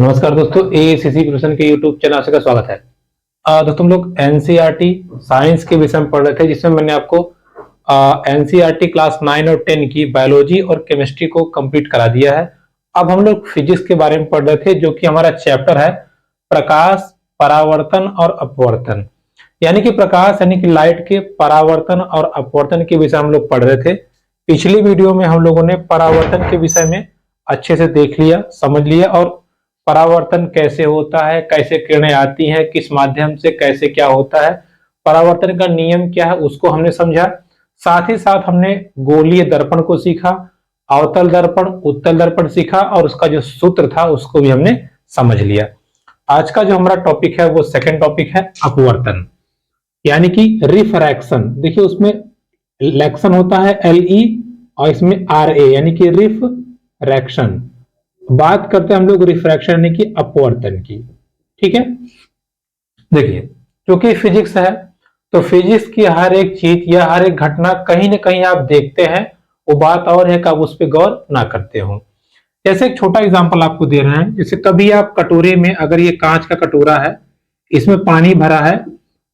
नमस्कार दोस्तों, ACC profession के यूट्यूब चैनल से का स्वागत है। दोस्तों हम लोग एनसीईआरटी साइंस के विषय में पढ़ रहे थे, जिसमें मैंने आपको एनसीईआरटी क्लास 9 और 10 की बायोलॉजी और केमिस्ट्री को कंप्लीट करा दिया है। अब हम लोग फिजिक्स के बारे में पढ़ रहे थे, जो कि हमारा चैप्टर है प्रकाश, परावर्तन और अपवर्तन। यानी कि प्रकाश यानी कि लाइट के परावर्तन और अपवर्तन के विषय हम लोग पढ़ रहे थे। पिछली वीडियो में हम लोगों ने परावर्तन के विषय में अच्छे से देख लिया, समझ लिया, और परावर्तन कैसे होता है, कैसे किरणें आती हैं, किस माध्यम से, कैसे क्या होता है, परावर्तन का नियम क्या है, उसको हमने समझा। साथ ही साथ हमने गोलीय दर्पण को सीखा, अवतल दर्पण, उत्तल दर्पण सीखा, और उसका जो सूत्र था उसको भी हमने समझ लिया। आज का जो हमारा टॉपिक है वो सेकंड टॉपिक है अपवर्तन, यानी कि रिफ्रैक्शन। देखिए उसमें लैक्शन होता है LE और इसमें RA, यानी कि रिफ्रैक्शन। बात करते हैं हम लोग रिफ्रैक्शन यानी कि अपवर्तन की। ठीक है, देखिए क्योंकि फिजिक्स है तो फिजिक्स की हर एक चीज या हर एक घटना कहीं ना कहीं आप देखते हैं, वो बात और है कि आप उस पर गौर ना करते हो। जैसे एक छोटा एग्जांपल आपको दे रहे हैं, जैसे कभी आप कटोरे में, अगर ये कांच का कटोरा है, इसमें पानी भरा है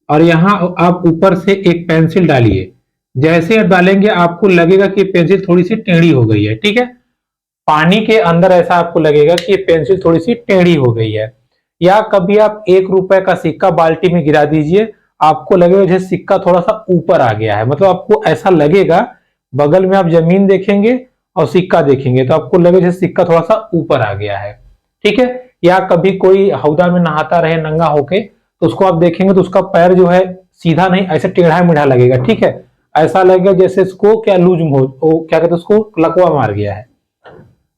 और यहाँ आप ऊपर से एक पेंसिल डालिए। जैसे आप डालेंगे आपको लगेगा कि पेंसिल थोड़ी सी टेढ़ी हो गई है। ठीक है, पानी के अंदर ऐसा आपको लगेगा कि ये पेंसिल थोड़ी सी टेढ़ी हो गई है। या कभी आप 1 रुपए का सिक्का बाल्टी में गिरा दीजिए, आपको लगेगा जैसे सिक्का थोड़ा सा ऊपर आ गया है, मतलब आपको ऐसा लगेगा। बगल में आप जमीन देखेंगे और सिक्का देखेंगे तो आपको लगेगा जैसे सिक्का थोड़ा सा ऊपर आ गया है। ठीक है, या कभी कोई हौदा में नहाता रहे नंगा होके, तो उसको आप देखेंगे तो उसका पैर जो है सीधा नहीं, ऐसे टेढ़ा मेढ़ा लगेगा। ठीक है, ऐसा लगेगा जैसे इसको क्या लूज हो, क्या कहते हैं उसको, लकवा मार गया है।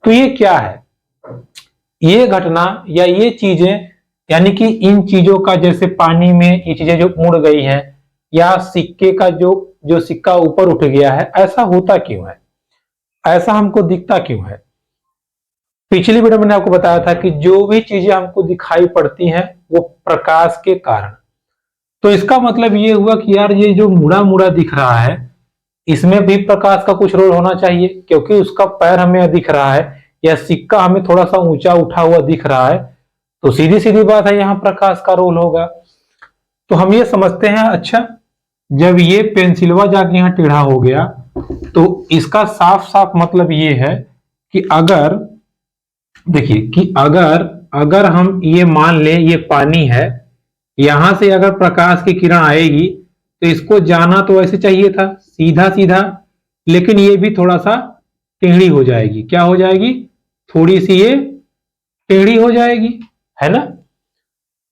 तो ये क्या है, ये घटना या ये चीजें, यानी कि इन चीजों का, जैसे पानी में ये चीजें जो मुड़ गई हैं, या सिक्के का जो जो सिक्का ऊपर उठ गया है, ऐसा होता क्यों है, ऐसा हमको दिखता क्यों है। पिछली वीडियो में मैंने आपको बताया था कि जो भी चीजें हमको दिखाई पड़ती हैं वो प्रकाश के कारण। तो इसका मतलब ये हुआ कि यार ये जो मुड़ा मुड़ा दिख रहा है, इसमें भी प्रकाश का कुछ रोल होना चाहिए, क्योंकि उसका पैर हमें दिख रहा है या सिक्का हमें थोड़ा सा ऊंचा उठा हुआ दिख रहा है, तो सीधी सीधी बात है यहाँ प्रकाश का रोल होगा। तो हम ये समझते हैं, अच्छा जब ये पेंसिलवा जाके यहाँ टेढ़ा हो गया, तो इसका साफ साफ मतलब ये है कि अगर, देखिए कि अगर अगर हम ये मान लें ये पानी है, यहां से अगर प्रकाश की किरण आएगी तो इसको जाना तो ऐसे चाहिए था सीधा सीधा, लेकिन ये भी थोड़ा सा टेढ़ी हो जाएगी। क्या हो जाएगी, थोड़ी सी ये टेढ़ी हो जाएगी, है ना।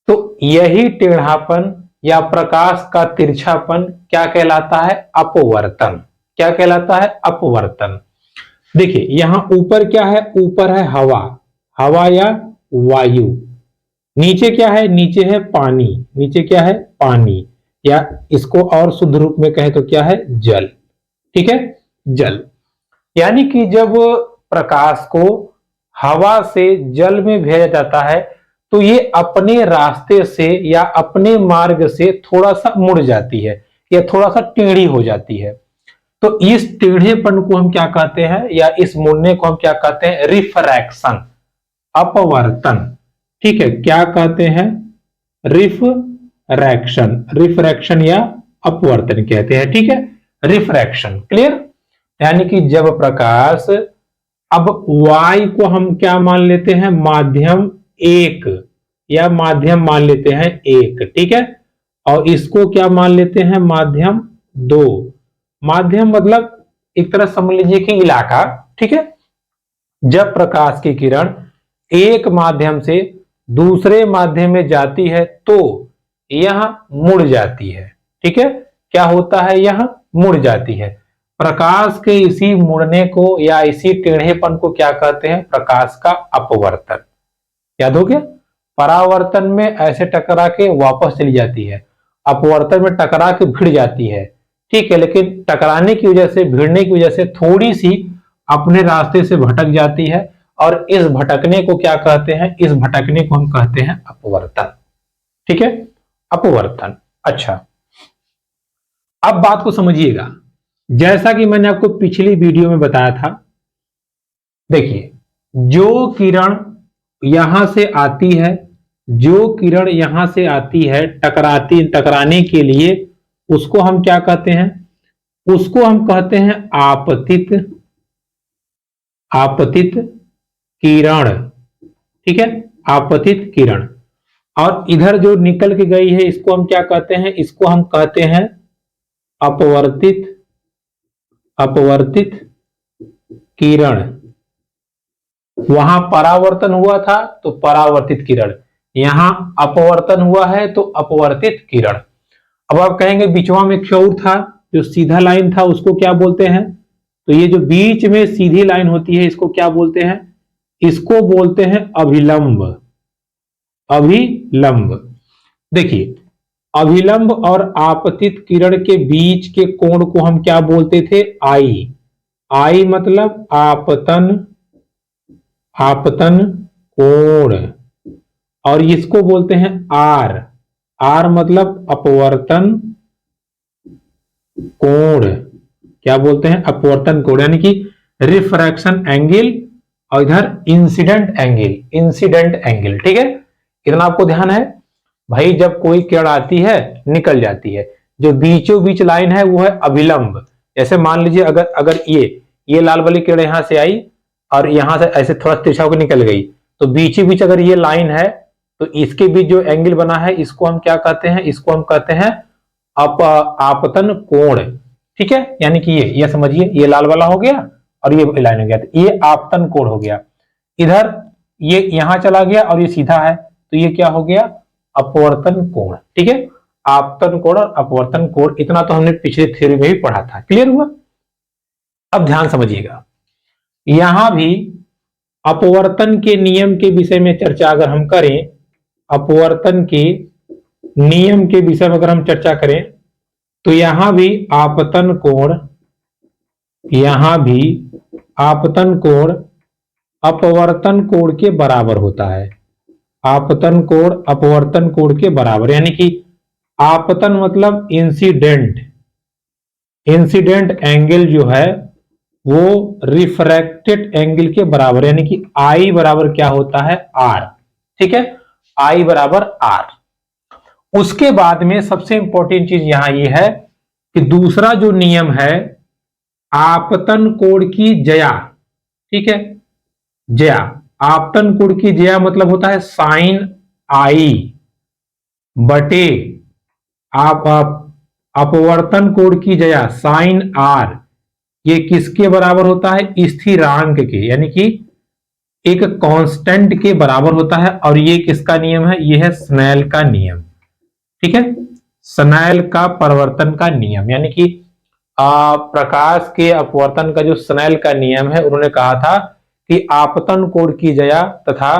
तो यही टेढ़ापन या प्रकाश का तिरछापन क्या कहलाता है, अपवर्तन। क्या कहलाता है, अपवर्तन। देखिए यहां ऊपर क्या है, ऊपर है हवा, हवा या वायु। नीचे क्या है, नीचे है पानी, नीचे क्या है, पानी, या इसको और शुद्ध रूप में कहें तो क्या है, जल। ठीक है, जल। यानी कि जब प्रकाश को हवा से जल में भेजा जाता है तो ये अपने रास्ते से या अपने मार्ग से थोड़ा सा मुड़ जाती है या थोड़ा सा टेढ़ी हो जाती है। तो इस टेढ़ेपन को हम क्या कहते हैं, या इस मुड़ने को हम क्या कहते हैं, रिफ्रैक्शन, अपवर्तन। ठीक है, क्या कहते हैं, रिफ्रैक्शन, रिफ्रैक्शन या अपवर्तन कहते हैं। ठीक है, रिफ्रैक्शन, क्लियर। यानी कि जब प्रकाश, अब y को हम क्या मान लेते हैं, माध्यम 1 या माध्यम मान लेते हैं 1। ठीक है, और इसको क्या मान लेते हैं, माध्यम 2। माध्यम मतलब एक तरह समझ लीजिए कि इलाका। ठीक है, जब प्रकाश की किरण एक माध्यम से दूसरे माध्यम में जाती है तो यह मुड़ जाती है। ठीक है, क्या होता है, यह मुड़ जाती है। प्रकाश के इसी मुड़ने को या इसी टेढ़ेपन को क्या कहते हैं, प्रकाश का अपवर्तन। याद हो गया, परावर्तन में ऐसे टकरा के वापस चली जाती है, अपवर्तन में टकरा के भिड़ जाती है। ठीक है, लेकिन टकराने की वजह से, भिड़ने की वजह से थोड़ी सी अपने रास्ते से भटक जाती है, और इस भटकने को क्या कहते हैं, इस भटकने को हम कहते हैं अपवर्तन। ठीक है, अपवर्तन। अच्छा, अब बात को समझिएगा, जैसा कि मैंने आपको पिछली वीडियो में बताया था। देखिए जो किरण यहां से आती है, जो किरण यहां से आती है टकराने के लिए, उसको हम क्या कहते हैं? उसको हम कहते हैं आपतित आपतित किरण। ठीक है, आपतित किरण। और इधर जो निकल के गई है इसको हम क्या कहते हैं? इसको हम कहते हैं अपवर्तित अपवर्तित किरण। वहां परावर्तन हुआ था तो परावर्तित किरण, यहां अपवर्तन हुआ है तो अपवर्तित किरण। अब आप कहेंगे बीचवा में एक और था, जो सीधा लाइन था, उसको क्या बोलते हैं? तो ये जो बीच में सीधी लाइन होती है इसको क्या बोलते हैं? इसको बोलते हैं अभिलंब। अभिलंब। देखिए, अभिलंब और आपतित किरण के बीच के कोण को हम क्या बोलते थे? आई। आई मतलब आपतन आपतन कोण। और इसको बोलते हैं आर। आर मतलब अपवर्तन कोण। क्या बोलते हैं? अपवर्तन कोण, यानी कि रिफ्रैक्शन एंगल। और इधर इंसिडेंट एंगल, इंसिडेंट एंगल। ठीक है, इतना आपको ध्यान है भाई। जब कोई किरण आती है निकल जाती है, जो बीचों बीच लाइन है वो है अभिलंब। जैसे मान लीजिए अगर अगर ये लाल वाली किरण यहां से आई और यहां से ऐसे थोड़ा तिरछा होकर निकल गई, तो बीची बीच अगर ये लाइन है तो इसके बीच जो एंगल बना है इसको हम क्या कहते हैं? इसको हम कहते हैं आपतन कोण। ठीक है, यानी कि ये समझिए, ये लाल वाला हो गया और ये लाइन हो गया, तो ये आपतन कोण हो गया। इधर ये यहां चला गया और ये सीधा है, तो ये क्या हो गया? अपवर्तन कोण। ठीक है, आपतन कोण और अपवर्तन कोण, इतना तो हमने पिछले थ्योरी में भी पढ़ा था। क्लियर हुआ? अब ध्यान समझिएगा, यहां भी अपवर्तन के नियम के विषय में चर्चा अगर हम करें, अपवर्तन के नियम के विषय में अगर हम चर्चा करें, तो यहां भी आपतन कोण अपवर्तन कोण के बराबर होता है। आपतन कोण अपवर्तन कोण के बराबर, यानी कि आपतन मतलब इंसिडेंट एंगल जो है वो रिफ्रैक्टेड एंगल के बराबर, यानी कि आई बराबर क्या होता है? आर। ठीक है, आई बराबर आर। उसके बाद में सबसे इंपॉर्टेंट चीज यहां ये है कि दूसरा जो नियम है आपतन कोण की ज्या। ठीक है, ज्या, आपतन कोण की ज्या मतलब होता है साइन आई बटे आप अपवर्तन कोण की ज्या साइन आर। ये किसके बराबर होता है? स्थिरांक के, यानी कि एक कांस्टेंट के बराबर होता है। और ये किसका नियम है? ये है स्नेल का नियम। ठीक है, स्नेल का परिवर्तन का नियम, यानी कि प्रकाश के अपवर्तन का जो स्नेल का नियम है, उन्होंने कहा था कि आपतन कोण की ज्या तथा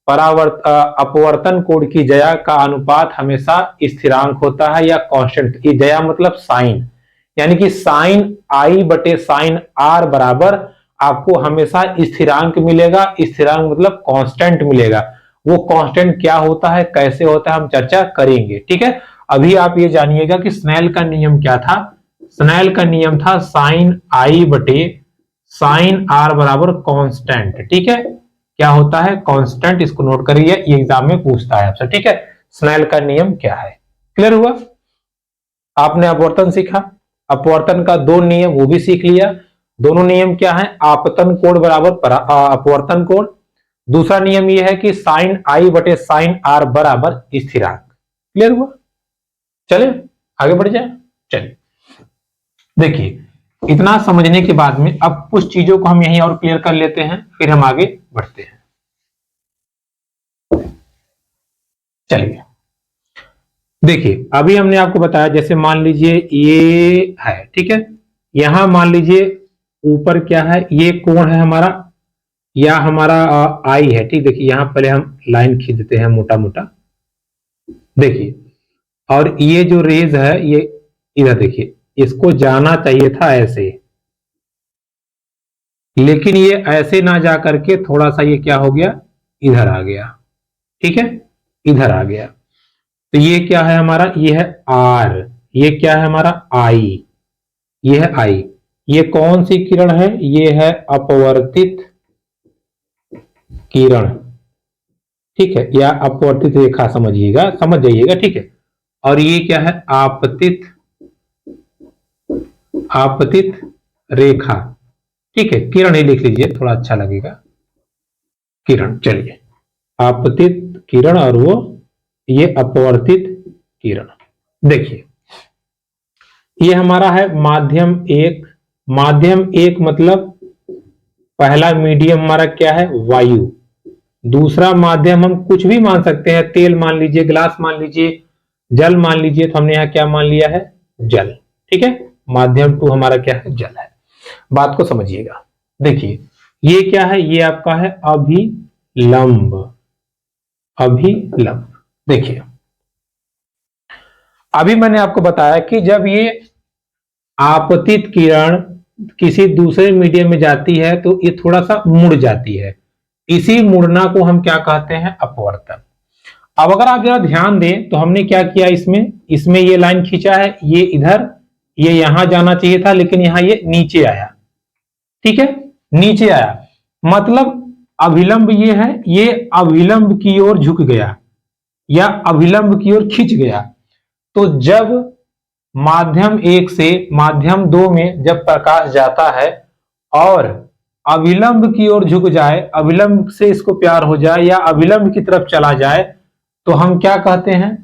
अपवर्तन कोण की ज्या का अनुपात हमेशा स्थिरांक होता है या कांस्टेंट। ये ज्या मतलब साइन, यानी कि साइन आई बटे साइन आर बराबर आपको हमेशा स्थिरांक मिलेगा। स्थिरांक मतलब कांस्टेंट मिलेगा। वो कांस्टेंट क्या होता है, कैसे होता है, हम चर्चा करेंगे। ठीक है, अभी आप ये जानिएगा कि स्नेल का नियम क्या था। स्नेल का नियम था साइन आई बटे साइन आर बराबर कांस्टेंट। ठीक है, क्या होता है? कांस्टेंट। इसको नोट करिए, ये एग्जाम में पूछता है आपसे। ठीक है, स्नेल का नियम क्या है? क्लियर हुआ? आपने अपवर्तन सीखा, अपवर्तन का दो नियम वो भी सीख लिया। दोनों नियम क्या है? आपतन कोण बराबर अपवर्तन कोण। दूसरा नियम यह है कि साइन आई बटे साइन आर बराबर स्थिरांक। क्लियर हुआ? चले आगे बढ़ जाए। चलिए देखिए, इतना समझने के बाद में अब कुछ चीजों को हम यहीं और क्लियर कर लेते हैं, फिर हम आगे बढ़ते हैं। चलिए देखिए, अभी हमने आपको बताया, जैसे मान लीजिए ये है, ठीक है, यहां मान लीजिए ऊपर क्या है? ये कोण है हमारा, या हमारा आई है। ठीक, देखिए यहां पहले हम लाइन खींच देते हैं मोटा मोटा। देखिए, और ये जो रेज है ये इधर, देखिए इसको जाना चाहिए था ऐसे, लेकिन ये ऐसे ना जा करके थोड़ा सा ये क्या हो गया? इधर आ गया। ठीक है, इधर आ गया। तो ये क्या है हमारा? ये है आर। ये क्या है हमारा? आई। ये है आई। ये कौन सी किरण है? ये है अपवर्तित किरण। ठीक है, या अपवर्तित रेखा समझिएगा, समझ जाइएगा, ठीक है। और ये क्या है, आपतित आपतित रेखा, ठीक है। किरण ही लिख लीजिए, थोड़ा अच्छा लगेगा, किरण। चलिए, आपतित किरण और वो ये अपवर्तित किरण। देखिए, ये हमारा है माध्यम एक। माध्यम एक मतलब पहला मीडियम हमारा क्या है, वायु। दूसरा माध्यम हम कुछ भी मान सकते हैं, तेल मान लीजिए, ग्लास मान लीजिए, जल मान लीजिए। तो हमने यहां क्या मान लिया है, जल, ठीक है। माध्यम टू हमारा क्या है, जल है। बात को समझिएगा। देखिए, ये क्या है, ये आपका है अभिलंब। अभिलंब, देखिए, अभी मैंने आपको बताया कि जब ये आपतित किरण किसी दूसरे मीडियम में जाती है तो ये थोड़ा सा मुड़ जाती है। इसी मुड़ना को हम क्या कहते हैं, अपवर्तन। अब अगर आप जरा ध्यान दें तो हमने क्या किया, इसमें इसमें ये लाइन खींचा है, ये इधर, ये यहां जाना चाहिए था, लेकिन यहां ये नीचे आया, ठीक है, नीचे आया। मतलब अभिलंब ये है, ये अभिलंब की ओर झुक गया या अभिलंब की ओर खिंच गया। तो जब माध्यम एक से माध्यम दो में जब प्रकाश जाता है और अविलंब की ओर झुक जाए, अविलंब से इसको प्यार हो जाए या अविलंब की तरफ चला जाए, तो हम क्या कहते हैं,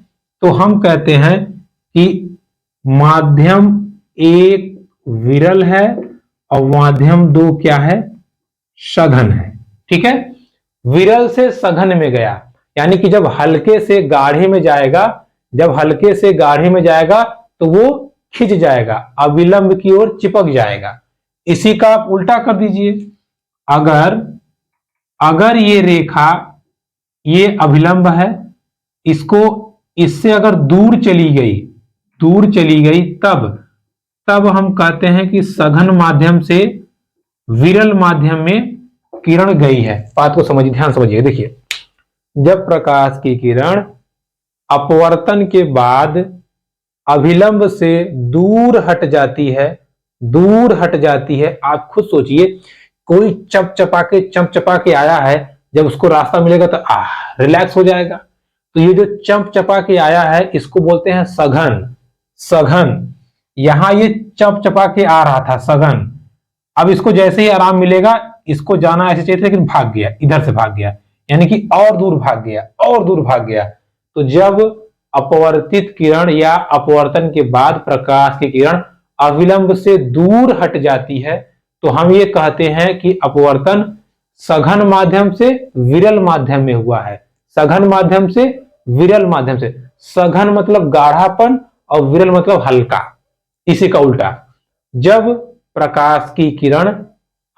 तो हम कहते हैं कि माध्यम एक विरल है और माध्यम दो क्या है, सघन है, ठीक है। विरल से सघन में गया, यानी कि जब हल्के से गाढ़े में जाएगा, जब हल्के से गाढ़े में जाएगा तो वो खिंच जाएगा, अविलंब की ओर चिपक जाएगा। इसी का आप उल्टा कर दीजिए। अगर अगर ये रेखा, ये अभिलंब है, इसको इससे अगर दूर चली गई, दूर चली गई, तब तब हम कहते हैं कि सघन माध्यम से विरल माध्यम में किरण गई है। बात को समझिए, ध्यान समझिए। देखिए, जब प्रकाश की किरण अपवर्तन के बाद अभिलंब से दूर हट जाती है, दूर हट जाती है, आप खुद सोचिए, कोई चमचपा के आया है, जब उसको रास्ता मिलेगा तो रिलैक्स हो जाएगा। तो ये जो चमचपा के आया है, इसको बोलते हैं सघन। सघन, यहां ये चमचपा के आ रहा था, सघन। अब इसको जैसे ही आराम मिलेगा, इसको जाना ऐसे चाहिए, लेकिन भाग गया, इधर से भाग गया, यानी कि और दूर भाग गया, और दूर भाग गया। तो जब अपवर्तित किरण या अपवर्तन के बाद प्रकाश की किरण अविलंब से दूर हट जाती है, तो हम ये कहते हैं कि अपवर्तन सघन माध्यम से विरल माध्यम में हुआ है। सघन माध्यम से विरल माध्यम से, सघन मतलब गाढ़ापन और विरल मतलब हल्का, इसी का उल्टा। जब प्रकाश की किरण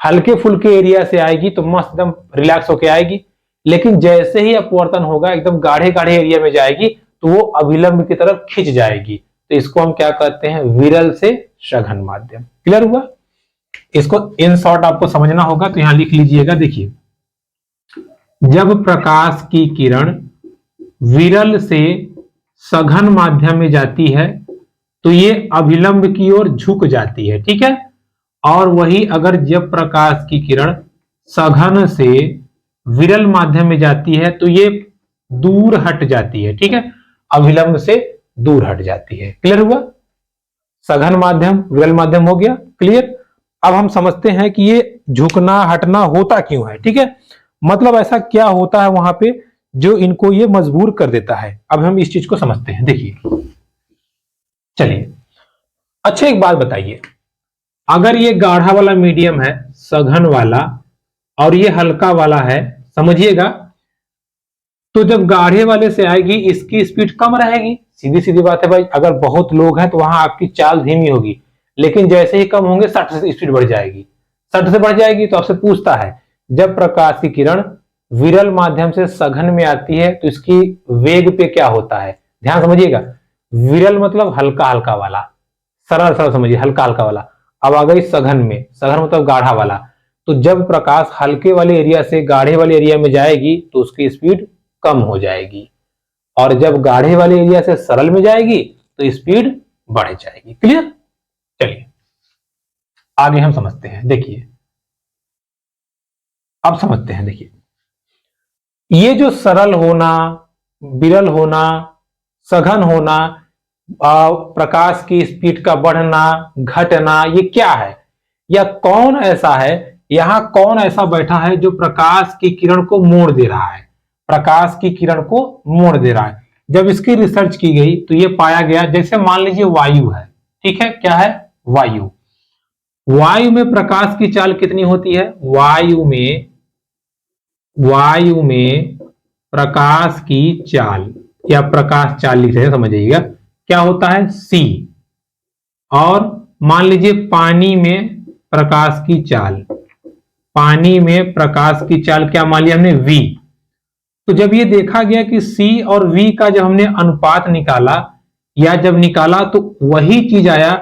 हल्के फुल्के एरिया से आएगी तो मस्त एकदम रिलैक्स होके आएगी, लेकिन जैसे ही अपवर्तन होगा, एकदम गाढ़े गाढ़े एरिया में जाएगी तो वो अविलंब की तरफ खिंच जाएगी। तो इसको हम क्या कहते हैं, विरल से सघन माध्यम। क्लियर हुआ? इसको इन शॉर्ट आपको समझना होगा, तो यहां लिख लीजिएगा। देखिए, जब प्रकाश की किरण विरल से सघन माध्यम में जाती है तो ये अभिलंब की ओर झुक जाती है, ठीक है। और वही अगर जब प्रकाश की किरण सघन से विरल माध्यम में जाती है तो ये दूर हट जाती है, ठीक है, अभिलंब से दूर हट जाती है। क्लियर हुआ? सघन माध्यम विरल माध्यम हो गया, क्लियर। अब हम समझते हैं कि ये झुकना हटना होता क्यों है, ठीक है, मतलब ऐसा क्या होता है वहां पे जो इनको ये मजबूर कर देता है। अब हम इस चीज को समझते हैं। देखिए, चलिए, अच्छा एक बात बताइए, अगर ये गाढ़ा वाला मीडियम है, सघन वाला, और ये हल्का वाला है, समझिएगा, तो जब गाढ़े वाले से आएगी इसकी स्पीड कम रहेगी। सीधी सीधी बात है भाई, अगर बहुत लोग हैं तो वहां आपकी चाल धीमी होगी, लेकिन जैसे ही कम होंगे 60 से स्पीड बढ़ जाएगी, 60 से बढ़ जाएगी। तो आपसे पूछता है, जब प्रकाश की किरण विरल माध्यम से सघन में आती है तो इसकी वेग पे क्या होता है, ध्यान समझिएगा। विरल मतलब हल्का हल्का वाला, सरल सरल समझिए, हल्का हल्का वाला। अब आ गई सघन में, सघन मतलब गाढ़ा वाला। तो जब प्रकाश हल्के वाले एरिया से गाढ़े वाले एरिया में जाएगी तो उसकी स्पीड कम हो जाएगी, और जब गाढ़े वाले एरिया से सरल में जाएगी तो स्पीड बढ़ जाएगी। क्लियर? चलिए आगे हम समझते हैं। देखिए, अब समझते हैं। देखिए, ये जो सरल होना, विरल होना, सघन होना, प्रकाश की स्पीड का बढ़ना घटना, ये क्या है? या कौन ऐसा है, यहां कौन ऐसा बैठा है जो प्रकाश की किरण को मोड़ दे रहा है, प्रकाश की किरण को मोड़ दे रहा है? जब इसकी रिसर्च की गई तो ये पाया गया, जैसे मान लीजिए वायु है, ठीक है, क्या है? वायु। वायु में प्रकाश की चाल कितनी होती है? वायु में प्रकाश की चाल या प्रकाश चाल लिख रहे हैं, समझिएगा क्या होता है? c। और मान लीजिए पानी में प्रकाश की चाल, पानी में प्रकाश की चाल क्या मान लिया हमने? v। तो जब ये देखा गया कि c और v का जब हमने अनुपात निकाला या जब निकाला तो वही चीज आया,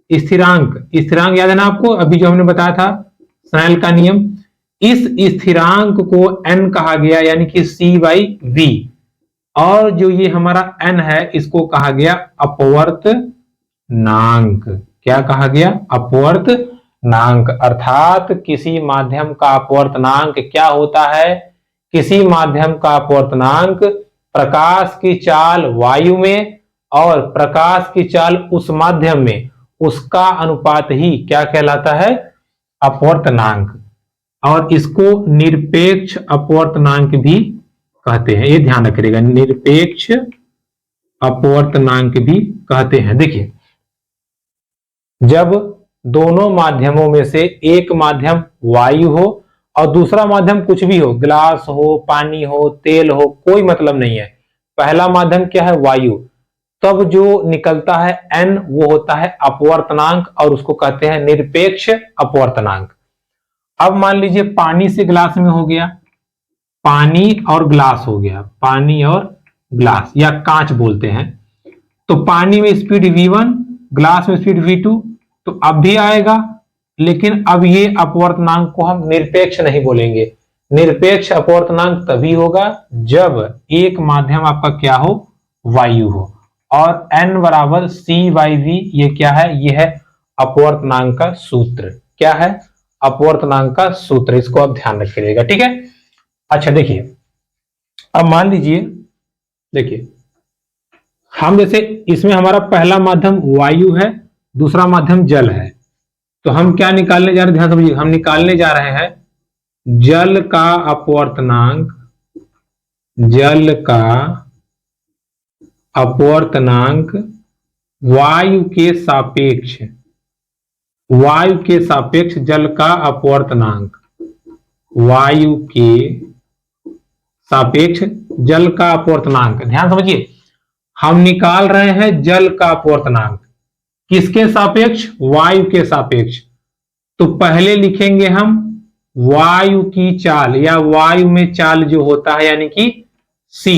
स्थिरांक। स्थिरांक याद है ना आपको, अभी जो हमने बताया था स्नेल का नियम। इस स्थिरांक को n कहा गया, यानी कि c/v। और जो ये हमारा n है इसको कहा गया अपवर्तनांक। क्या कहा गया? अपवर्तनांक। अर्थात किसी माध्यम का अपवर्तनांक क्या होता है? किसी माध्यम का अपवर्तनांक प्रकाश की चाल वायु में और प्रकाश की चाल उस माध्यम में, उसका अनुपात ही क्या कहलाता है? अपवर्तनांक। और इसको निरपेक्ष अपवर्तनांक भी कहते हैं, ये ध्यान रखिएगा, निरपेक्ष अपवर्तनांक भी कहते हैं। देखिए, जब दोनों माध्यमों में से एक माध्यम वायु हो और दूसरा माध्यम कुछ भी हो, ग्लास हो, पानी हो, तेल हो, कोई मतलब नहीं है, पहला माध्यम क्या है? वायु, तब जो निकलता है n वो होता है अपवर्तनांक और उसको कहते हैं निरपेक्ष अपवर्तनांक। अब मान लीजिए पानी से ग्लास में हो गया, पानी और ग्लास हो गया, पानी और ग्लास या कांच बोलते हैं। तो पानी में स्पीड v1, ग्लास में स्पीड v2, तो अब भी आएगा, लेकिन अब ये अपवर्तनांक को हम निरपेक्ष नहीं बोलेंगे। निरपेक्ष अपवर्तनांक तभी होगा जब एक माध्यम आपका क्या हो? वायु हो। और n बराबर c/v, ये क्या है? ये है अपवर्तनांक का सूत्र। क्या है? अपवर्तनांक का सूत्र। इसको आप ध्यान रखिएगा, ठीक है। अच्छा देखिए, अब मान लीजिए, देखिए हम जैसे इसमें हमारा पहला माध्यम वायु है, दूसरा माध्यम जल है, तो हम क्या निकालने जा रहे हैं? ध्यान समझिए, हम निकालने जा रहे हैं जल का अपवर्तनांक, जल का अपवर्तनांक वायु के सापेक्ष, वायु के सापेक्ष जल का अपवर्तनांक, वायु के सापेक्ष जल का अपवर्तनांक। ध्यान समझिए, हम निकाल रहे हैं जल का अपवर्तनांक किसके सापेक्ष? वायु के सापेक्ष। तो पहले लिखेंगे हम वायु की चाल या वायु में चाल जो होता है, यानी कि c।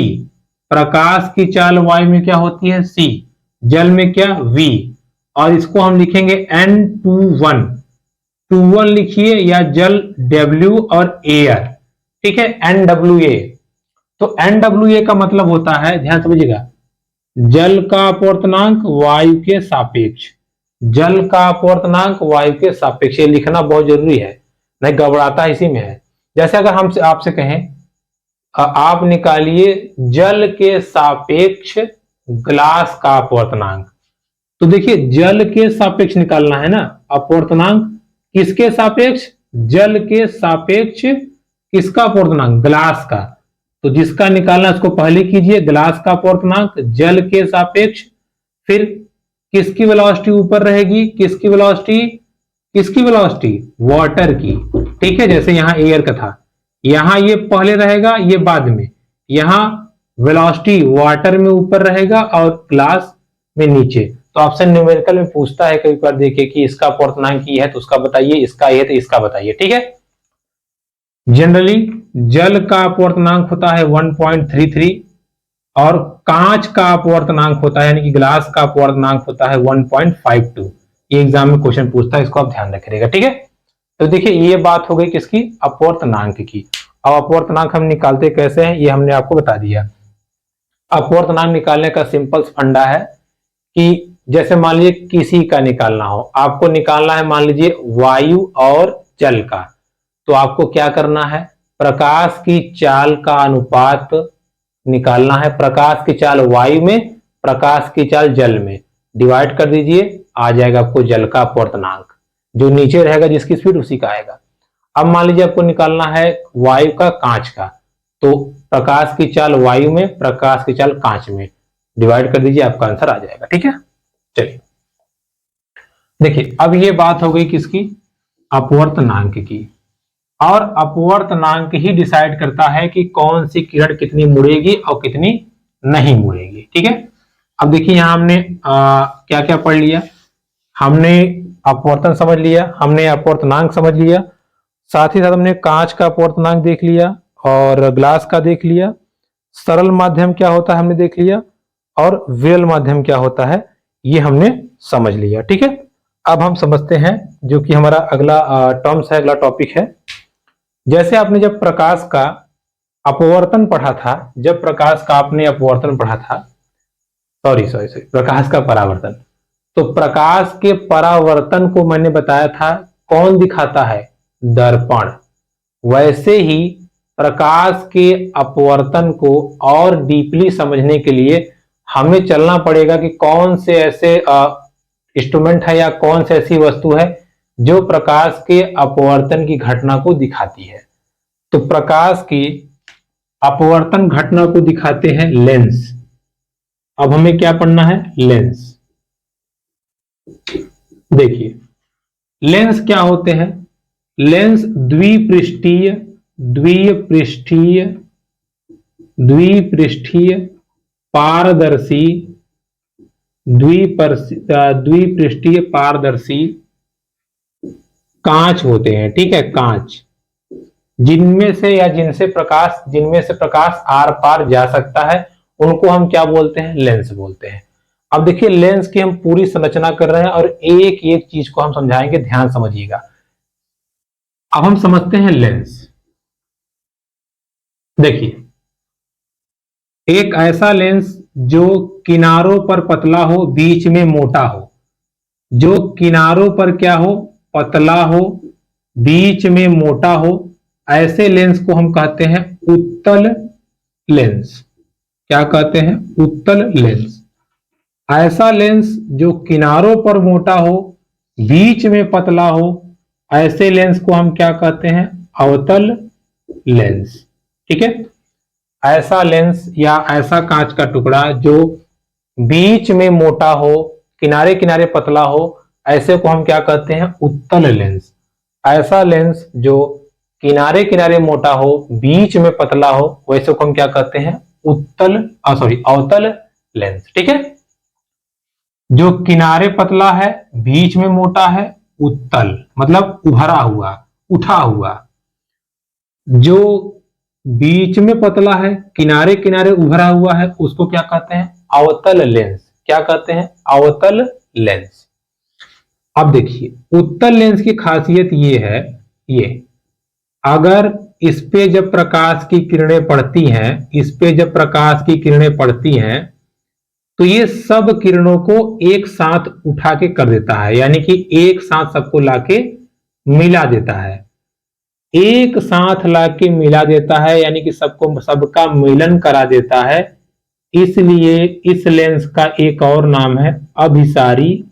प्रकाश की चाल वायु में क्या होती है? c। जल में क्या? v। और इसको हम लिखेंगे N21, 21 लिखिए, या जल W और एयर, ठीक है, NWA। तो NWA का मतलब होता है, ध्यान समझिएगा, जल का अपवर्तनांक वायु के सापेक्ष, जल का अपवर्तनांक वायु के सापेक्ष। ये लिखना बहुत जरूरी है, नहीं गड़बड़ाता इसी में है। जैसे अगर हम आपसे कहें आप निकालिए जल के सापेक्ष ग्लास का अपवर्तनांक, तो देखिए जल के सापेक्ष निकालना है ना अपवर्तनांक, किसके सापेक्ष? जल के सापेक्ष किसका अपवर्तनांक? ग्लास का। तो जिसका निकालना उसको पहले कीजिए, ग्लास का अपवर्तनांक जल के सापेक्ष। फिर किसकी वेलोसिटी ऊपर रहेगी? किसकी वेलोसिटी? किसकी वेलोसिटी? वाटर की, ठीक है, जैसे यहां एयर का था, यहां ये पहले रहेगा, ये बाद में। यहां वेलोसिटी वाटर में ऊपर रहेगा और ग्लास में नीचे। तो ऑप्शन न्यूमेरिकल में पूछता है कई बार, देखिए कि इसका अपवर्तनांक ये है तो उसका बताइए, इसका ये तो इसका बताइए, ठीक है। जनरली जल का अपवर्तनांक होता है 1.33 और कांच का अपवर्तनांक होता है, यानी कि ग्लास का अपवर्तनांक होता है 1.52। ये एग्जाम में क्वेश्चन पूछता है, इसको आप ध्यान रखिएगा, ठीक है। तो देखिए ये बात हो गई किसकी? अपवर्तनांक की। अब अपवर्तनांक हम निकालते कैसे हैं ये हमने आपको बता दिया। अपवर्तनांक निकालने का सिंपल फंडा है कि जैसे मान लीजिए किसी का निकालना हो, आपको निकालना है मान लीजिए वायु और जल का, तो आपको क्या करना है? प्रकाश की चाल का अनुपात निकालना है। प्रकाश की चाल वायु में, प्रकाश की चाल जल में, डिवाइड कर दीजिए, आ जाएगा आपको जल का अपवर्तनांक। जो नीचे रहेगा जिसकी स्पीड उसी का आएगा। अब मान लीजिए आपको निकालना है वायु का कांच का, तो प्रकाश की चाल वायु में, प्रकाश की चाल कांच में, डिवाइड कर दीजिए, आपका आंसर आ जाएगा। ठीक है, चलिए देखिए, अब ये बात हो गई किसकी, अपवर्तनांक की। और अपवर्तनांक ही डिसाइड करता है कि कौन सी किरण कितनी मुड़ेगी और कितनी नहीं मुड़ेगी। ठीक है, अब देखिए यहां हमने क्या क्या पढ़ लिया। हमने अपवर्तन समझ लिया, हमने अपवर्तनांक समझ लिया, साथ ही साथ हमने कांच का अपवर्तनांक देख लिया और ग्लास का देख लिया, सरल माध्यम क्या होता है हमने देख लिया, और विरल माध्यम क्या होता है ये हमने समझ लिया। ठीक है, अब हम समझते हैं जो कि हमारा अगला टर्म्स है, अगला टॉपिक है। जैसे आपने जब प्रकाश का अपवर्तन पढ़ा था, जब प्रकाश का आपने अपवर्तन पढ़ा था, सॉरी प्रकाश का परावर्तन, तो प्रकाश के परावर्तन को मैंने बताया था कौन दिखाता है, दर्पण। वैसे ही प्रकाश के अपवर्तन को और डीपली समझने के लिए हमें चलना पड़ेगा कि कौन से ऐसे इंस्ट्रूमेंट है या कौन सी ऐसी वस्तु है जो प्रकाश के अपवर्तन की घटना को दिखाती है। तो प्रकाश की अपवर्तन घटना को दिखाते हैं लेंस। अब हमें क्या पढ़ना है, लेंस। देखिए लेंस क्या होते हैं, लेंस द्विपृष्ठीय द्विपृष्ठीय द्विपृष्ठीय पारदर्शी द्विपृष्ठीय पारदर्शी कांच होते हैं। ठीक है, कांच जिनमें से प्रकाश आर पार जा सकता है, उनको हम क्या बोलते हैं, लेंस बोलते हैं। अब देखिए लेंस की हम पूरी संरचना कर रहे हैं और एक एक चीज को हम समझाएंगे, ध्यान समझिएगा। अब हम समझते हैं लेंस। देखिए एक ऐसा लेंस जो किनारों पर पतला हो, बीच में मोटा हो, जो किनारों पर क्या हो, पतला हो, बीच में मोटा हो, ऐसे लेंस को हम कहते हैं उत्तल लेंस। क्या कहते हैं, उत्तल लेंस। ऐसा लेंस जो किनारों पर मोटा हो, बीच में पतला हो, ऐसे लेंस को हम क्या कहते हैं, अवतल लेंस। ठीक है, ऐसा लेंस या ऐसा कांच का टुकड़ा जो बीच में मोटा हो, किनारे किनारे पतला हो, ऐसे को हम क्या कहते हैं, उत्तल लेंस। ऐसा लेंस जो किनारे किनारे मोटा हो, बीच में पतला हो, वैसे को हम क्या कहते हैं, अवतल लेंस। ठीक है, जो किनारे पतला है, बीच में मोटा है, उत्तल मतलब उभरा हुआ, उठा हुआ। जो बीच में पतला है, किनारे किनारे उभरा हुआ है, उसको क्या कहते हैं, अवतल लेंस। क्या कहते हैं, अवतल लेंस। अब देखिए उत्तल लेंस की खासियत ये है, ये अगर इस पे जब प्रकाश की किरणें पड़ती हैं, इस पे जब प्रकाश की किरणें पड़ती हैं, तो ये सब किरणों को एक साथ उठा के कर देता है, यानी कि एक साथ सबको लाके मिला देता है। एक साथ लाके मिला देता है यानी कि सबको सबका मिलन करा देता है। इसलिए इस लेंस का एक और नाम है अभिसारी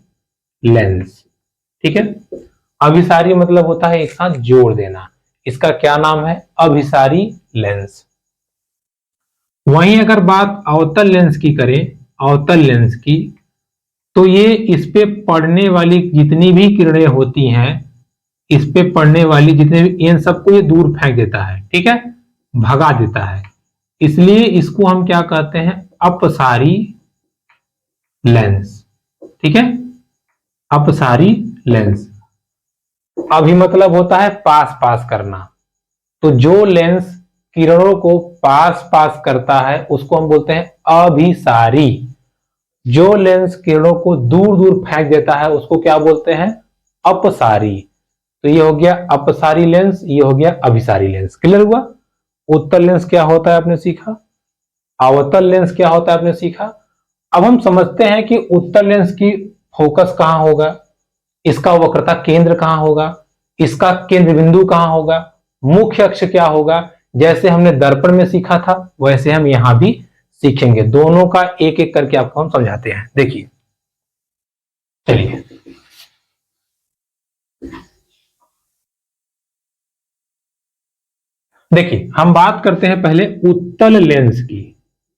लेंस। ठीक है, अभिसारी मतलब होता है एक साथ जोड़ देना। इसका क्या नाम है, अभिसारी लेंस। वहीं अगर बात अवतल लेंस की करें, अवतल लेंस की, तो ये इस पे पड़ने वाली जितनी भी किरणें होती हैं, इस पे पड़ने वाली जितने भी, इन सबको ये दूर फेंक देता है। ठीक है, भगा देता है। इसलिए इसको हम क्या कहते हैं, अपसारी लेंस। ठीक है, अपसारी लेंस। अभी मतलब होता है पास पास करना। तो जो लेंस किरणों को पास पास करता है उसको हम बोलते हैं अभिसारी। जो लेंस किरणों को दूर दूर फेंक देता है उसको क्या बोलते हैं, अपसारी। तो ये हो गया अपसारी लेंस, ये हो गया अभिसारी लेंस। क्लियर हुआ। उत्तल लेंस क्या होता है आपने सीखा, अवतल लेंस क्या होता है आपने सीखा। अब हम समझते हैं कि उत्तल लेंस की फोकस कहां होगा, इसका वक्रता केंद्र कहां होगा, इसका केंद्र बिंदु कहां होगा, मुख्य अक्ष क्या होगा, जैसे हमने दर्पण में सीखा था वैसे हम यहां भी सीखेंगे। दोनों का एक एक करके आपको हम समझाते हैं। देखिए, चलिए देखिए, हम बात करते हैं पहले उत्तल लेंस की।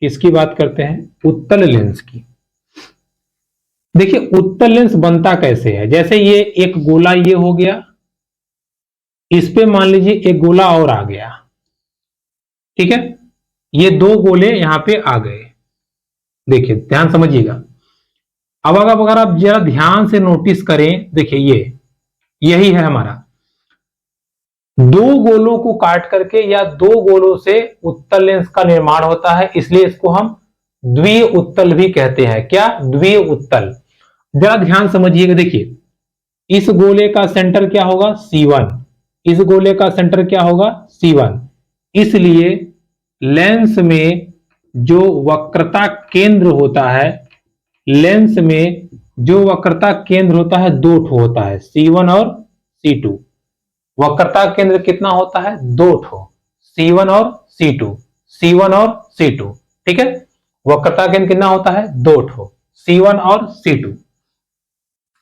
किसकी बात करते हैं? उत्तल लेंस की। देखिए, उत्तल लेंस बनता कैसे है। जैसे ये एक गोला ये हो गया, इस पे मान लीजिए एक गोला और आ गया, ठीक है, ये दो गोले यहां पे आ गए। देखिए, ध्यान समझिएगा। अब अगर आप जरा ध्यान से नोटिस करें, देखिए यही है हमारा, दो गोलों को काट करके या दो गोलों से उत्तल लेंस का निर्माण होता है, इसलिए इसको हम द्वि उत्तल भी कहते हैं। क्या? द्वि उत्तल। जरा ध्यान समझिएगा। देखिए, इस गोले का सेंटर क्या होगा? C1। इस गोले का सेंटर क्या होगा? C1। इसलिए लेंस में जो वक्रता केंद्र होता है, लेंस में जो वक्रता केंद्र होता है दो ठो होता है, C1 और C2। वक्रता केंद्र कितना होता है? दो ठो, C1 और C2, C1 और C2, ठीक है। वक्रता केंद्र कितना होता है? दो ठो, C1 और C2।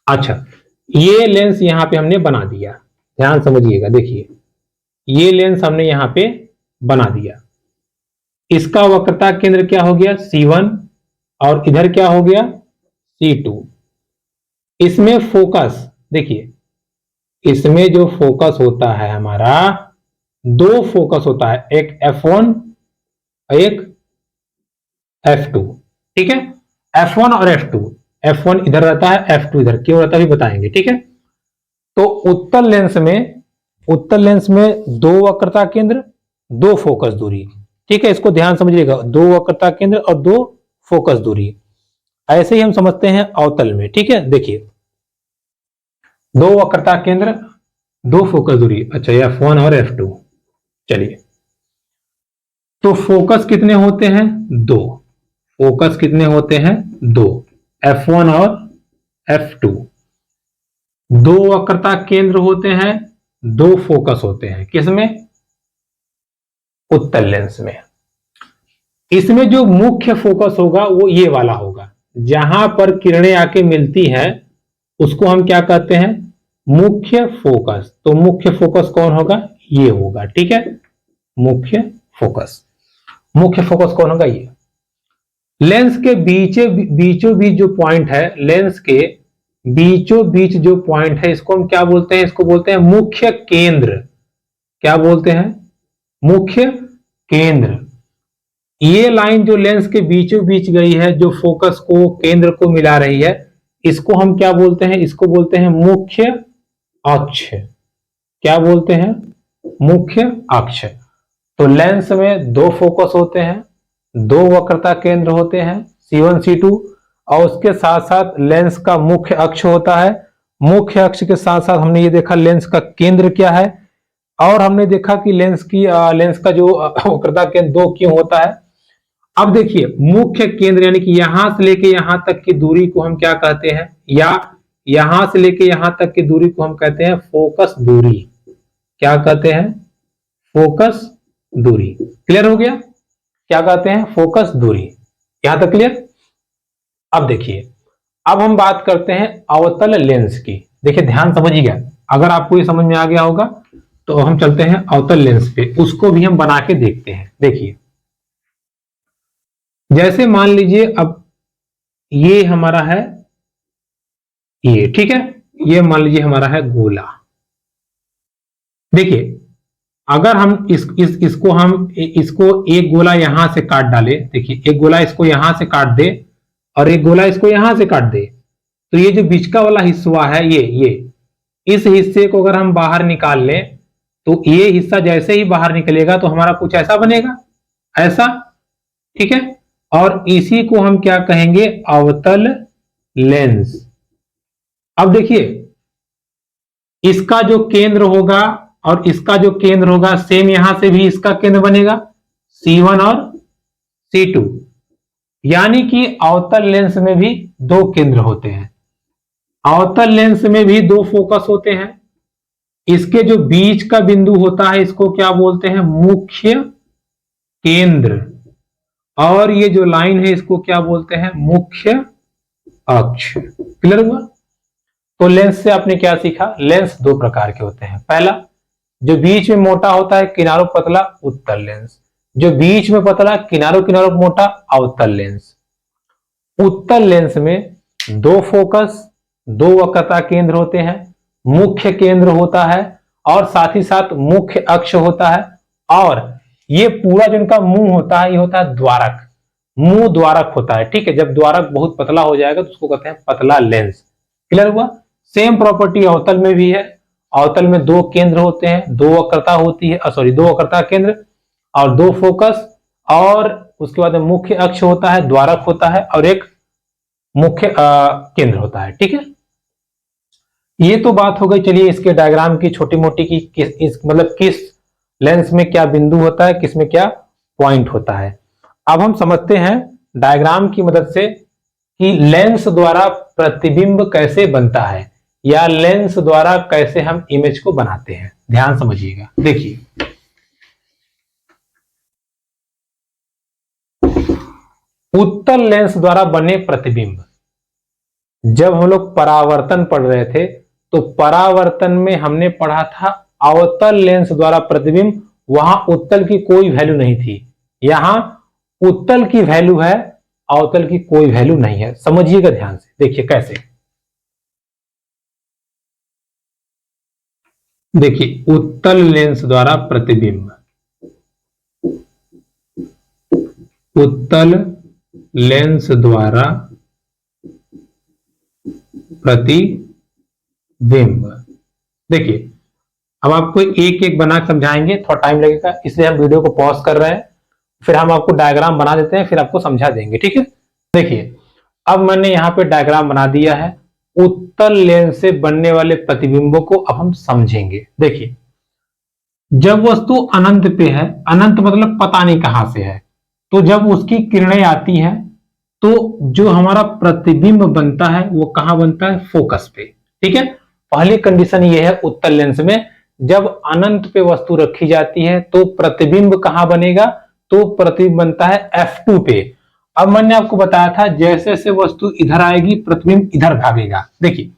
अच्छा, ये लेंस यहां पे हमने बना दिया, ध्यान समझिएगा। देखिए, ये लेंस हमने यहां पे बना दिया, इसका वक्रता केंद्र क्या हो गया? C1, और इधर क्या हो गया? C2। इसमें फोकस, देखिए, इसमें जो फोकस होता है हमारा, दो फोकस होता है, एक F1 एक F2, ठीक है। F1 और F2, F1 इधर रहता है, F2 इधर, क्यों रहता है भी बताएंगे, ठीक है। तो उत्तल लेंस में दो वक्रता केंद्र, दो फोकस दूरी, ठीक है। इसको ध्यान समझिएगा, दो वक्रता केंद्र और दो फोकस दूरी। ऐसे ही हम समझते हैं अवतल में, ठीक है। देखिए, दो वक्रता केंद्र, दो फोकस दूरी, अच्छा, F1 और F2। चलिए, तो फोकस कितने होते हैं? दो। फोकस कितने होते हैं? दो, F1 और F2। दो वक्रता केंद्र होते हैं, दो फोकस होते हैं, किसमें? उत्तल लेंस में। इसमें जो मुख्य फोकस होगा वो ये वाला होगा, जहां पर किरणें आके मिलती हैं उसको हम क्या कहते हैं? मुख्य फोकस। तो मुख्य फोकस कौन होगा? ये होगा, ठीक है। मुख्य फोकस, मुख्य फोकस कौन होगा? ये। लेंस के बीचों बीच जो पॉइंट है, लेंस के बीचों बीच जो पॉइंट है, इसको हम क्या बोलते हैं? इसको बोलते हैं मुख्य केंद्र। क्या बोलते हैं? मुख्य केंद्र। ये लाइन जो लेंस के बीचों बीच गई है, जो फोकस को केंद्र को मिला रही है, इसको हम क्या बोलते हैं? इसको बोलते हैं मुख्य अक्ष। क्या बोलते हैं? मुख्य अक्ष। तो लेंस में दो फोकस होते हैं, दो वक्रता केंद्र होते हैं, C1 C2, और उसके साथ साथ लेंस का मुख्य अक्ष होता है। मुख्य अक्ष के साथ साथ हमने ये देखा लेंस का केंद्र क्या है, और हमने देखा कि लेंस का जो वक्रता केंद्र दो क्यों होता है। अब देखिए, मुख्य केंद्र यानी कि यहां से लेके यहां तक की दूरी को हम क्या कहते हैं? या यहां से लेके यहां तक की दूरी को हम कहते हैं फोकस दूरी। क्या कहते हैं? फोकस दूरी। क्लियर हो गया? क्या कहते हैं? फोकस दूरी। यहां तक क्लियर? अब देखिए, अब हम बात करते हैं अवतल लेंस की। देखिए, ध्यान समझिएगा, अगर आपको ये समझ में आ गया होगा तो हम चलते हैं अवतल लेंस पे, उसको भी हम बना के देखते हैं। देखिए, जैसे मान लीजिए अब ये हमारा है, ये, ठीक है, ये मान लीजिए हमारा है गोला। देखिए, अगर हम इसको एक गोला यहां से काट डाले, देखिए एक गोला इसको यहां से काट दे और एक गोला इसको यहां से काट दे, तो ये जो बीच का वाला हिस्सा है, ये इस हिस्से को अगर हम बाहर निकाल लें तो ये हिस्सा जैसे ही बाहर निकलेगा तो हमारा कुछ ऐसा बनेगा, ऐसा, ठीक है। और इसी को हम क्या कहेंगे? अवतल लेंस। अब देखिए, इसका जो केंद्र होगा और इसका जो केंद्र होगा, सेम यहां से भी इसका केंद्र बनेगा, C1 और C2। यानी कि अवतल लेंस में भी दो केंद्र होते हैं, अवतल लेंस में भी दो फोकस होते हैं, इसके जो बीच का बिंदु होता है इसको क्या बोलते हैं, मुख्य केंद्र, और ये जो लाइन है इसको क्या बोलते हैं, मुख्य अक्ष। क्लियर हुआ? तो लेंस से आपने क्या सीखा, लेंस दो प्रकार के होते हैं। पहला, जो बीच में मोटा होता है किनारों पतला, उत्तल लेंस। जो बीच में पतला किनारों किनारों मोटा, अवतल लेंस। उत्तल लेंस में दो फोकस, दो वक्रता केंद्र होते हैं, मुख्य केंद्र होता है और साथ ही साथ मुख्य अक्ष होता है, और ये पूरा जो इनका मुंह होता है ये होता है द्वारक, मुंह द्वारक होता है। ठीक है, जब द्वारक बहुत पतला हो जाएगा तो उसको कहते हैं पतला लेंस। क्लियर हुआ? सेम प्रॉपर्टी अवतल में भी है। अवतल में दो केंद्र होते हैं, दो वक्रता होती है, दो वक्रता केंद्र और दो फोकस, और उसके बाद मुख्य अक्ष होता है, द्वारक होता है और एक मुख्य केंद्र होता है। ठीक है, ये तो बात हो गई। चलिए इसके डायग्राम की छोटी मोटी की मतलब किस लेंस में क्या बिंदु होता है, किस में क्या पॉइंट होता है। अब हम समझते हैं डायग्राम की मदद से कि लेंस द्वारा प्रतिबिंब कैसे बनता है या लेंस द्वारा कैसे हम इमेज को बनाते हैं। ध्यान समझिएगा। देखिए, उत्तल लेंस द्वारा बने प्रतिबिंब, जब हम लोग परावर्तन पढ़ रहे थे तो परावर्तन में हमने पढ़ा था अवतल लेंस द्वारा प्रतिबिंब, वहां उत्तल की कोई वैल्यू नहीं थी। यहां उत्तल की वैल्यू है, अवतल की कोई वैल्यू नहीं है। समझिएगा ध्यान से। देखिए कैसे, देखिए उत्तल लेंस द्वारा प्रतिबिंब, उत्तल लेंस द्वारा प्रतिबिंब। देखिए हम आपको एक एक बना समझाएंगे, थोड़ा टाइम लगेगा इसलिए हम वीडियो को पॉज कर रहे हैं, फिर हम आपको डायग्राम बना देते हैं, फिर आपको समझा देंगे। ठीक है, देखिए अब मैंने यहां पे डायग्राम बना दिया है उत्तल लेंस से बनने वाले प्रतिबिंबों को। अब हम समझेंगे। देखिए, जब वस्तु अनंत पे है, अनंत मतलब पता नहीं कहां से है, तो जब उसकी किरणें आती है तो जो हमारा प्रतिबिंब बनता है वो कहां बनता है, फोकस पे। ठीक है, पहली कंडीशन ये है उत्तल लेंस में, जब अनंत पे वस्तु रखी जाती है तो प्रतिबिंब कहां बनेगा, तो प्रतिबिंब बनता है F2 पे। अब मैंने आपको बताया था जैसे जैसे वस्तु इधर आएगी प्रतिबिंब इधर भागेगा। देखिए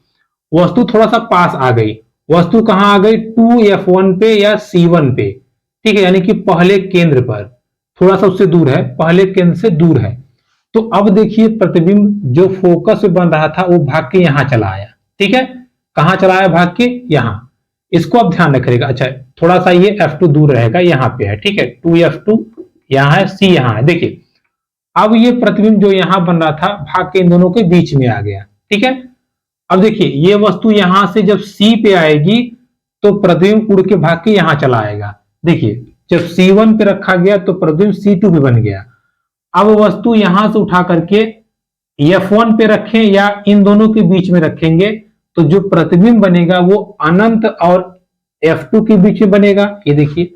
वस्तु थोड़ा सा पास आ गई, वस्तु कहां आ गई, 2F1 पे या C1 पे। ठीक है, यानी कि पहले केंद्र पर, थोड़ा सा उससे दूर है, पहले केंद्र से दूर है। तो अब देखिए प्रतिबिंब जो फोकस पे बन रहा था वो भाग के यहां चला आया। ठीक है, कहां चला आया, भाग के यहां। इसको आप ध्यान रखिएगा। अच्छा, थोड़ा सा ये F2 दूर रहेगा, यहां पे है। ठीक है, 2F2 यहां है, C यहां है। देखिए अब ये प्रतिबिंब जो यहां बन रहा था भाग के इन दोनों के बीच में आ गया। ठीक है, अब देखिए ये वस्तु यहां से जब C पे आएगी तो प्रतिबिंब उड़ के भाग के यहां चला आएगा। देखिए जब C1 पे रखा गया तो प्रतिबिंब C2 पे बन गया। अब वस्तु यहां से उठा करके F1 पे रखें या इन दोनों के बीच में रखेंगे तो जो प्रतिबिंब बनेगा वो अनंत और F2 के बीच में बनेगा। ये देखिए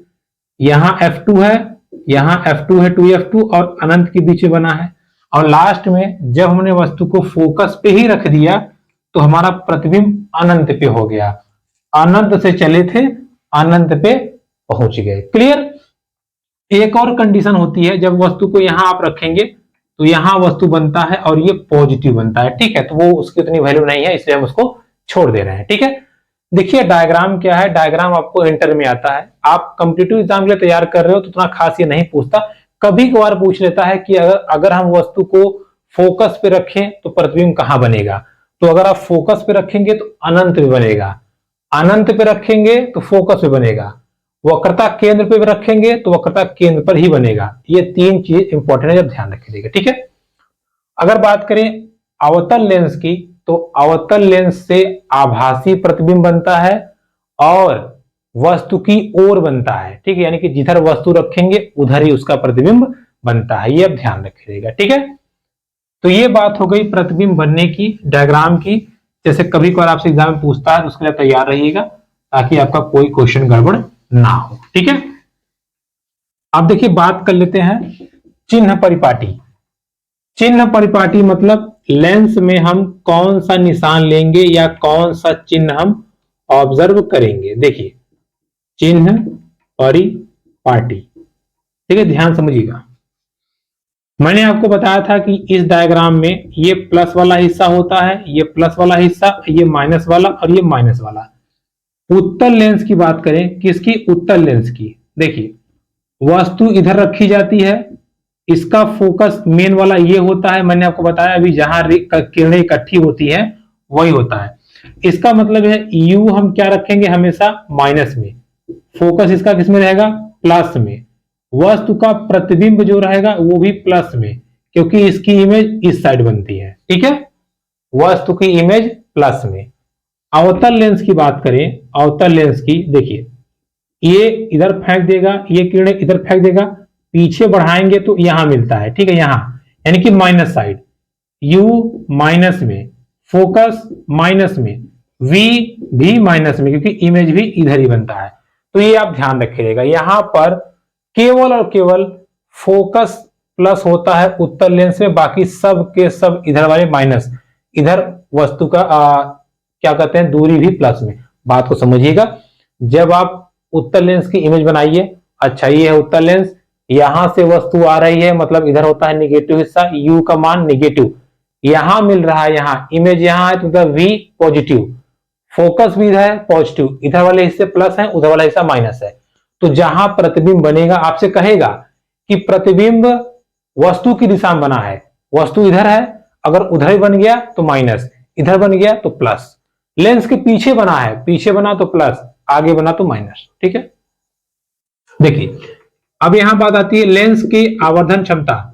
यहां F2 है, यहां F2 है, 2F2 और अनंत के बीच में बना है। और लास्ट में जब हमने वस्तु को फोकस पे ही रख दिया तो हमारा प्रतिबिंब अनंत पे हो गया। अनंत से चले थे, अनंत पे पहुंच गए। क्लियर? एक और कंडीशन होती है, जब वस्तु को यहां आप रखेंगे तो यहां वस्तु बनता है और ये पॉजिटिव बनता है। ठीक है, तो वो उसकी उतनी वैल्यू नहीं है इसलिए हम उसको छोड़ दे रहे हैं। ठीक है, देखिए डायग्राम क्या है, डायग्राम आपको इंटर में आता है। आप कॉम्पिटिटिव एग्जाम के लिए तैयार कर रहे हो तो उतना खास ये नहीं पूछता, कभी कभार पूछ लेता है कि अगर हम वस्तु को फोकस पे रखें तो प्रतिबिंब कहां बनेगा। तो अगर आप फोकस पे रखेंगे तो अनंत में बनेगा, अनंत पे रखेंगे तो फोकस पे बनेगा, वक्रता केंद्र पे रखेंगे तो वक्रता केंद्र पर ही बनेगा। ये तीन चीज इंपॉर्टेंट है, जब ध्यान रखिएगा। ठीक है, अगर बात करें अवतल लेंस की तो अवतल लेंस से आभासी प्रतिबिंब बनता है और वस्तु की ओर बनता है। ठीक है, यानी कि जिधर वस्तु रखेंगे उधर ही उसका प्रतिबिंब बनता है। ये अब ध्यान रखिएगा। ठीक है, तो ये बात हो गई प्रतिबिंब बनने की, डायग्राम की। जैसे कभी कभार आपसे एग्जाम में पूछता है तो उसके लिए तैयार रहिएगा ताकि आपका कोई क्वेश्चन गड़बड़ ना हो। ठीक है, अब देखिए बात कर लेते हैं चिन्ह परिपाटी। चिन्ह परिपाटी मतलब लेंस में हम कौन सा निशान लेंगे या कौन सा चिन्ह हम ऑब्जर्व करेंगे। देखिए चिन्ह परिपाटी, ठीक है, ध्यान समझिएगा। मैंने आपको बताया था कि इस डायग्राम में ये प्लस वाला हिस्सा होता है, ये प्लस वाला हिस्सा, ये माइनस वाला और ये माइनस वाला। उत्तल लेंस की बात करें, किसकी? उत्तल लेंस की। देखिए वस्तु इधर रखी जाती है, इसका फोकस मेन वाला ये होता है, मैंने आपको बताया अभी जहां किरणें इकट्ठी होती है वही होता है। इसका मतलब है यू हम क्या रखेंगे? हमेशा माइनस में। फोकस इसका किसमें रहेगा? प्लस में। वस्तु का प्रतिबिंब जो रहेगा वो भी प्लस में, क्योंकि इसकी इमेज इस साइड बनती है, ठीक है, वस्तु की इमेज प्लस में। अवतल लेंस की बात करें, अवतल लेंस की, देखिए ये इधर फेंक देगा, ये किरणें इधर फेंक देगा, पीछे बढ़ाएंगे तो यहां मिलता है, ठीक है, यहां, यानी कि माइनस साइड। यू माइनस में, फोकस माइनस में, वी भी माइनस में, क्योंकि इमेज भी इधर ही बनता है। तो ये आप ध्यान रखिएगा, यहां पर केवल और केवल फोकस प्लस होता है उत्तल लेंस में, बाकी सब के सब इधर वाले माइनस। इधर वस्तु का क्या कहते हैं, दूरी भी प्लस में। बात को समझिएगा। जब आप उत्तल लेंस की इमेज बनाइए, अच्छा ये है उत्तल लेंस, यहां से वस्तु आ रही है, मतलब इधर होता है निगेटिव हिस्सा, यू का मान निगेटिव, यहां मिल रहा है, यहां इमेज यहां है तो मतलब वी पॉजिटिव, फोकस भी इधर है पॉजिटिव, इधर वाले हिस्से प्लस है, उधर वाला हिस्सा माइनस है। तो जहां प्रतिबिंब बनेगा, आपसे कहेगा कि प्रतिबिंब वस्तु की दिशा में बना है, वस्तु इधर है, अगर उधर ही बन गया तो माइनस, इधर बन गया तो प्लस। लेंस के पीछे बना है, पीछे बना तो प्लस, आगे बना तो माइनस, ठीक है। देखिए अब यहां बात आती है लेंस की आवर्धन क्षमता।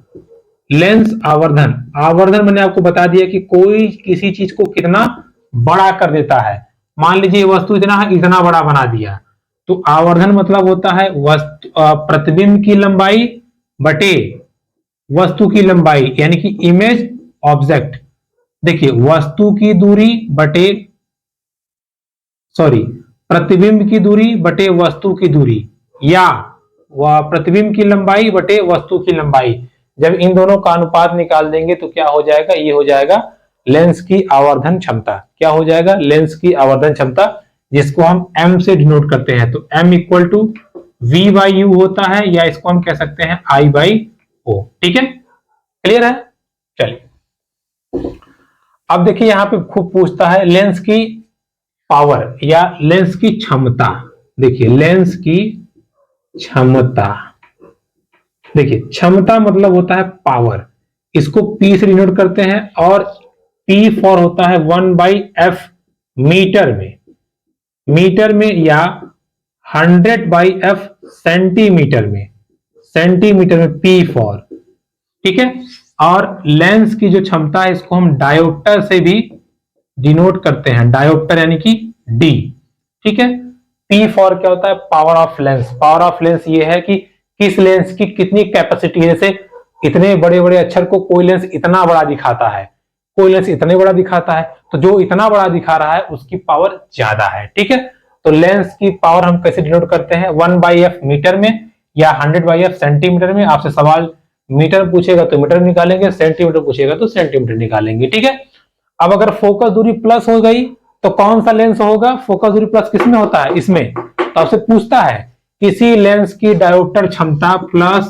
लेंस आवर्धन, आवर्धन मैंने आपको बता दिया कि कोई किसी चीज को कितना बड़ा कर देता है। मान लीजिए वस्तु इतना बड़ा बना दिया, तो आवर्धन मतलब होता है वस्तु प्रतिबिंब की लंबाई बटे वस्तु की लंबाई, यानी कि इमेज ऑब्जेक्ट। देखिए वस्तु की दूरी बटे, सॉरी, प्रतिबिंब की दूरी बटे वस्तु की दूरी, या वह प्रतिबिंब की लंबाई बटे वस्तु की लंबाई। जब इन दोनों का अनुपात निकाल देंगे तो क्या हो जाएगा? ये हो जाएगा लेंस की आवर्धन क्षमता। क्या हो जाएगा? लेंस की आवर्धन क्षमता, जिसको हम m से डिनोट करते हैं। तो m equal to V by U होता है, या इसको हम कह सकते हैं I बाई ओ, ठीक है, क्लियर है। चलिए अब देखिए यहां पे खूब पूछता है लेंस की पावर या लेंस की क्षमता। देखिए लेंस की क्षमता, देखिए क्षमता मतलब होता है पावर, इसको P से डिनोट करते हैं, और P फॉर होता है 1/f मीटर में, मीटर में, या 100/f सेंटीमीटर में, सेंटीमीटर में P फॉर, ठीक है। और लेंस की जो क्षमता है इसको हम डायोप्टर से भी डिनोट करते हैं, डायोप्टर यानी कि D, ठीक है। P फॉर क्या होता है? Power of lens. Power of lens ये है कि किस लेंस की कितनी कैपेसिटी है। जैसे इतने बड़े बड़े अक्षर को कोई लेंस इतना बड़ा दिखाता है, कोई लेंस इतने बड़ा दिखाता है, तो जो इतना बड़ा दिखा रहा है उसकी पावर ज्यादा है, ठीक है। तो लेंस की पावर हम कैसे डिनोट करते हैं? 1/f मीटर में या 100/f सेंटीमीटर में। आपसे सवाल मीटर पूछेगा तो मीटर निकालेंगे, सेंटीमीटर पूछेगा तो सेंटीमीटर निकालेंगे, ठीक है। अब अगर फोकस दूरी प्लस हो गई तो कौन सा लेंस होगा? फोकस दूरी प्लस किसमें होता है? इसमें। तो आपसे पूछता है किसी लेंस की डायोप्टर क्षमता प्लस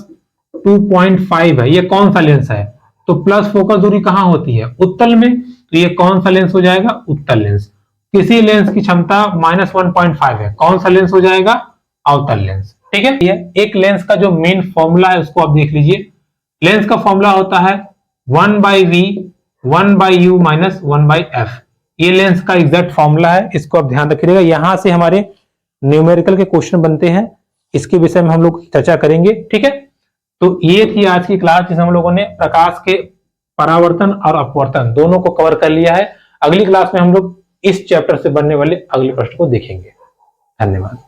2.5 है, ये कौन सा लेंस है? तो प्लस फोकस दूरी कहां होती है? उत्तल में, तो ये कौन सा लेंस हो जाएगा? उत्तल लेंस। किसी लेंस की क्षमता -1.5 है, कौन सा लेंस हो जाएगा? अवतल लेंस, ठीक है। ये एक लेंस का जो मेन फॉर्मूला है उसको आप देख लीजिए। लेंस का फॉर्मूला होता है 1/v 1/u माइनस 1/f। ये लेंस का एग्जैक्ट फॉर्मूला है, इसको आप ध्यान रखिएगा। यहां से हमारे न्यूमेरिकल के क्वेश्चन बनते हैं, इसके विषय में हम लोग चर्चा करेंगे, ठीक है। तो ये थी आज की क्लास, जिसमें हम लोगों ने प्रकाश के परावर्तन और अपवर्तन दोनों को कवर कर लिया है। अगली क्लास में हम लोग इस चैप्टर से बनने वाले अगले प्रश्न को देखेंगे। धन्यवाद।